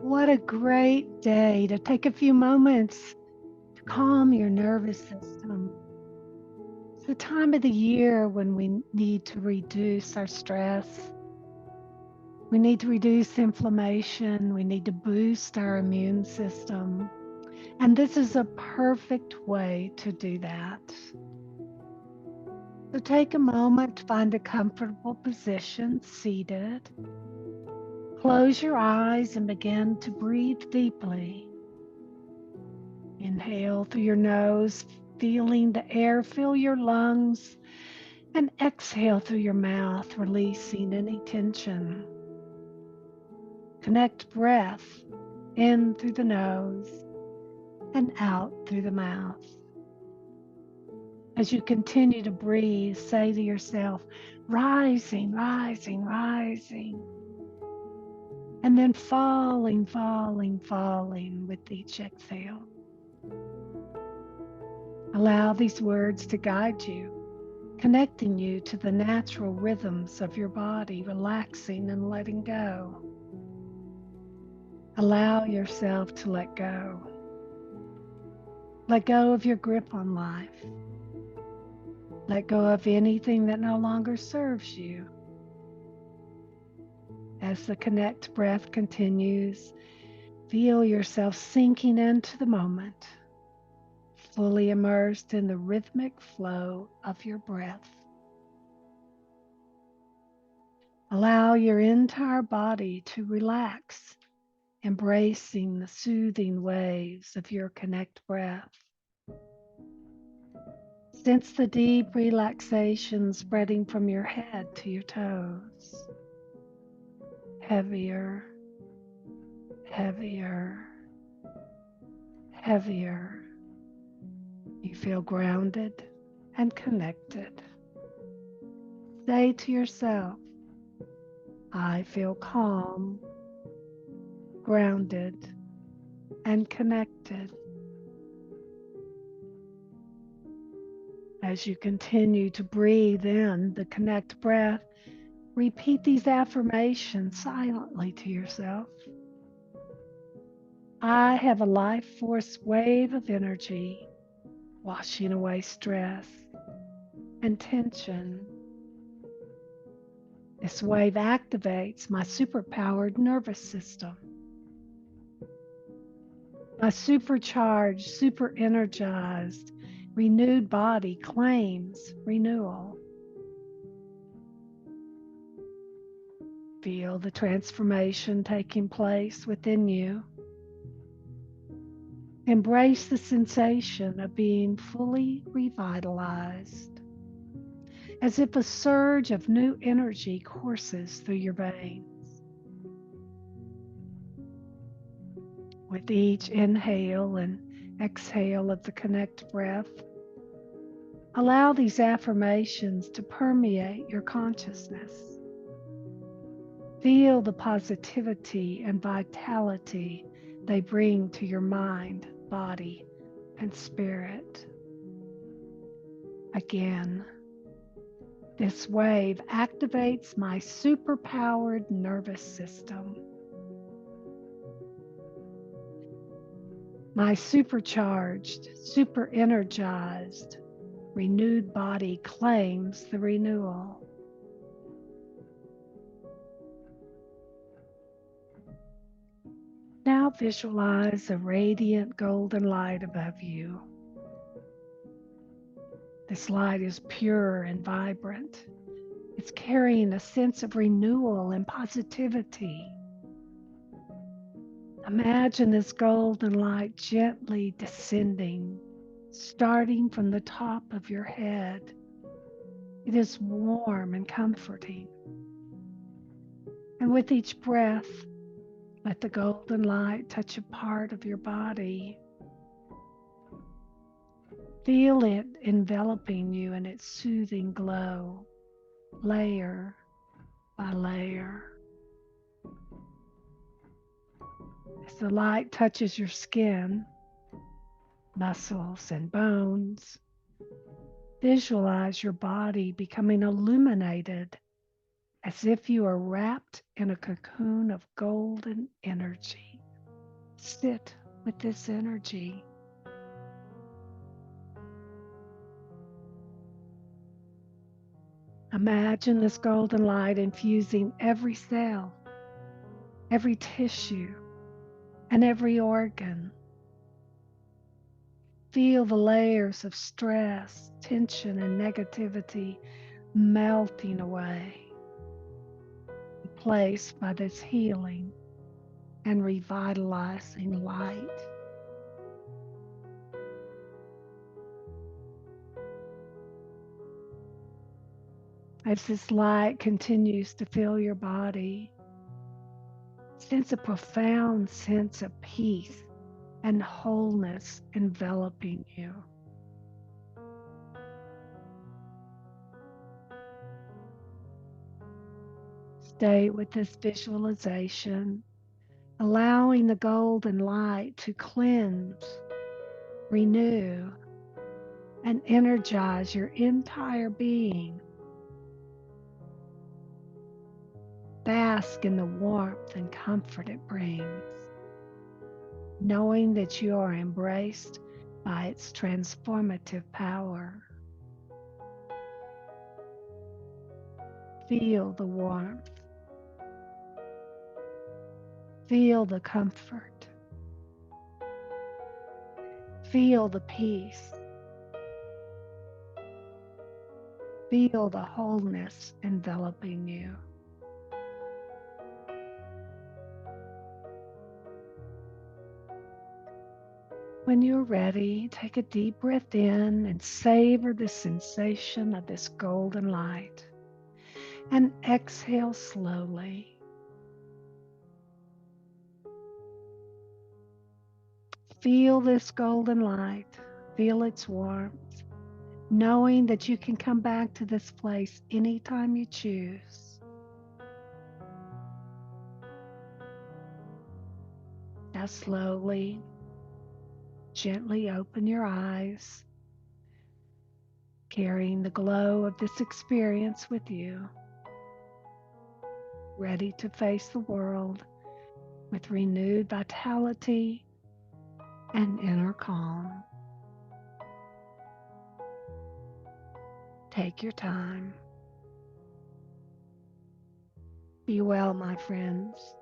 What a great day to take a few moments to calm your nervous system. It's the time of the year when we need to reduce our stress. We need to reduce inflammation. We need to boost our immune system. And this is a perfect way to do that. So take a moment to find a comfortable position, seated. Close your eyes and begin to breathe deeply. Inhale through your nose, feeling the air fill your lungs, and exhale through your mouth, releasing any tension. Connect breath in through the nose and out through the mouth. As you continue to breathe, say to yourself, rising, rising, rising, and then falling, falling, falling with each exhale. Allow these words to guide you, connecting you to the natural rhythms of your body, relaxing and letting go. Allow yourself to let go. Let go of your grip on life. Let go of anything that no longer serves you. As the connect breath continues, feel yourself sinking into the moment, fully immersed in the rhythmic flow of your breath. Allow your entire body to relax, embracing the soothing waves of your connect breath. Sense the deep relaxation spreading from your head to your toes. Heavier, heavier, heavier. You feel grounded and connected. Say to yourself, I feel calm, grounded, and connected. As you continue to breathe in the connect breath, repeat these affirmations silently to yourself. I have a life force wave of energy washing away stress and tension. This wave activates my superpowered nervous system. My supercharged, super energized, renewed body claims renewal. Feel the transformation taking place within you. Embrace the sensation of being fully revitalized, as if a surge of new energy courses through your veins. With each inhale and exhale of the connect breath, allow these affirmations to permeate your consciousness. Feel the positivity and vitality they bring to your mind, body, and spirit. Again, this wave activates my superpowered nervous system. My supercharged, super energized, renewed body claims the renewal. Now visualize a radiant golden light above you. This light is pure and vibrant. It's carrying a sense of renewal and positivity. Imagine this golden light gently descending, starting from the top of your head. It is warm and comforting. And with each breath, let the golden light touch a part of your body. Feel it enveloping you in its soothing glow, layer by layer. As the light touches your skin, muscles, and bones, visualize your body becoming illuminated as if you are wrapped in a cocoon of golden energy. Sit with this energy. Imagine this golden light infusing every cell, every tissue, and every organ. Feel the layers of stress, tension, and negativity melting away, replaced by this healing and revitalizing light. As this light continues to fill your body, sense a profound sense of peace and wholeness enveloping you. Stay with this visualization, allowing the golden light to cleanse, renew, and energize your entire being. Bask in the warmth and comfort it brings, knowing that you are embraced by its transformative power. Feel the warmth, feel the comfort, feel the peace, feel the wholeness enveloping you. When you're ready, take a deep breath in and savor the sensation of this golden light. And exhale slowly. Feel this golden light, feel its warmth, knowing that you can come back to this place anytime you choose. Now slowly, gently open your eyes, carrying the glow of this experience with you, ready to face the world with renewed vitality and inner calm. Take your time. Be well, my friends.